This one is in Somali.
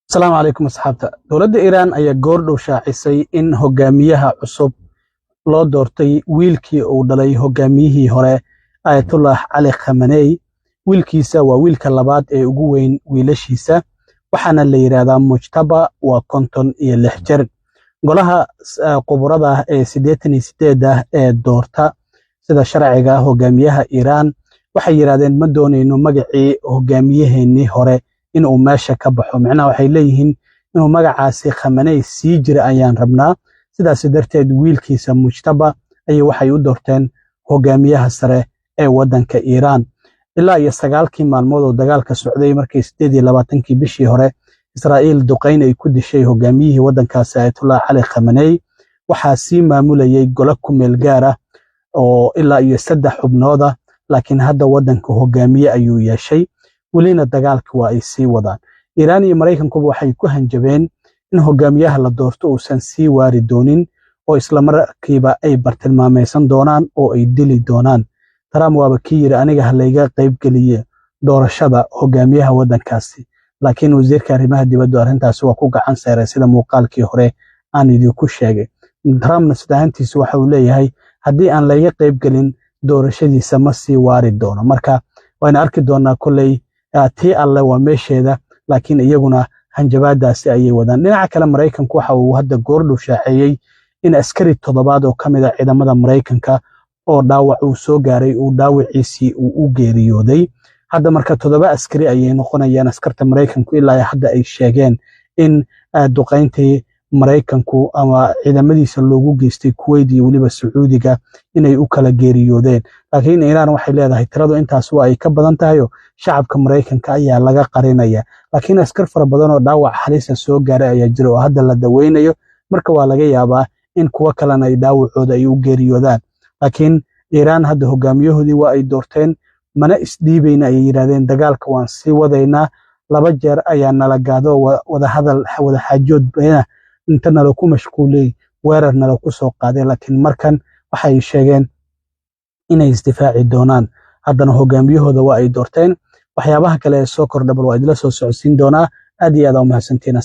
السلام عليكم أصحابتا دولة إيران أي جوردو شاعسي إن هجاميها عصب loo doortay wiilkii uu dhalay hogaamiyihii hore Ayatollah Ali Khamenei wiilkiisa waa wiilka labaad ee ugu weyn wiilashiisa waxaana la yiraahdaa Mujtaba waa 56 jir golaha quburada ee 88 ee doorta sida sharciga hogaamiyaha Iran waxay yiraahdeen ma doonayno magacii hogaamiyaheennii hore inuu meesha ka baxo macnaha waxay leeyihiin inuu magacaasi Khamenei sii jira ayaan rabnaa sidaas darteed wiilkiisa Mujtaba ay waxay u doorteen hogaamiyaha sare ee wadanka Iran ilaa iyo 9 maalmood oo dagaalka socday markii 28 bishii hore Israa'iil duqeyn ay ku dishay hogaamiyihii wadankaas Ayatollah Ali Khamenei waxa si maamulayay golo ku meel gaar ah oo ilaa iyo 3 xubnooda laakiin hadda wadanka hogaamiye ayuu yeeshay walina dagaalka waa ay sii wadaan Iran iyo Mareykanku waxay ku hanjabeen in hogaamiyaha la doorto uusan sii waari doonin oo isla markiiba ay bartilmaameeysan doonaan oo ay dili doonaan Trump waaba kii yiri aniga halayga qayb galiye doorashada hogaamiyaha wadankaasi laakiin wasiirka arrimaha dibadda arrintaas waa ku gacan saaray sida muuqaalkii hore aan idinku sheegay Trumpna sidaantiisu waxa uu leeyahay haddii aan laga qayb galin doorashadiisa ma sii waari doono marka waan arki doonaa kulay tii alle waa meesheeda laakiin iyaguna hanjabaadaasi ayay wadaan dhinaca kale Mareykanku waxa uu hadda goordhow shaaceeyay in askari toddobaad oo kamid ah ciidamada Mareykanka oo dhaawac uu soo gaaray uu dhaawaciisi uu u geeriyooday hadda marka 7 askari ayay noqonayaan askarta Mareykanku ilaa hadda ay sheegeen in duqeyntii Mareykanku ama ciidamadiisa loogu geystay Kuwait iyo waliba Sacuudiga inay u kala geeriyoodeen laakiin Iran waxay leedahay tiradu intaas waa ay ka badan tahay shacabka Mareykanka ayaa laga qarinaya laakiin askar fara badan oo dhaawac halis ah soo gaaray ayaa jira oo hadda la daweynayo marka waa laga yaabaa in kuwa kalena ay dhaawacooda ay u geeriyoodaan laakiin Iran hadda hogaamiyahoodii waa ay doorteen mana isdhiibayna ay yiraahdeen dagaalka waan sii wadaynaa 2 jeer ayaa nala gaado wada xaajood bayna inta nala ku mashquulay weerar nala ku soo qaaday laakiin markan waxay sheegeen inay isdifaaci doonaan haddana hogaamiyahooda waa ay doorteen waxyaabaha kale ee soo kordhabal waa idila soo socodsiin doonaa aad iyo aad u mahadsantiin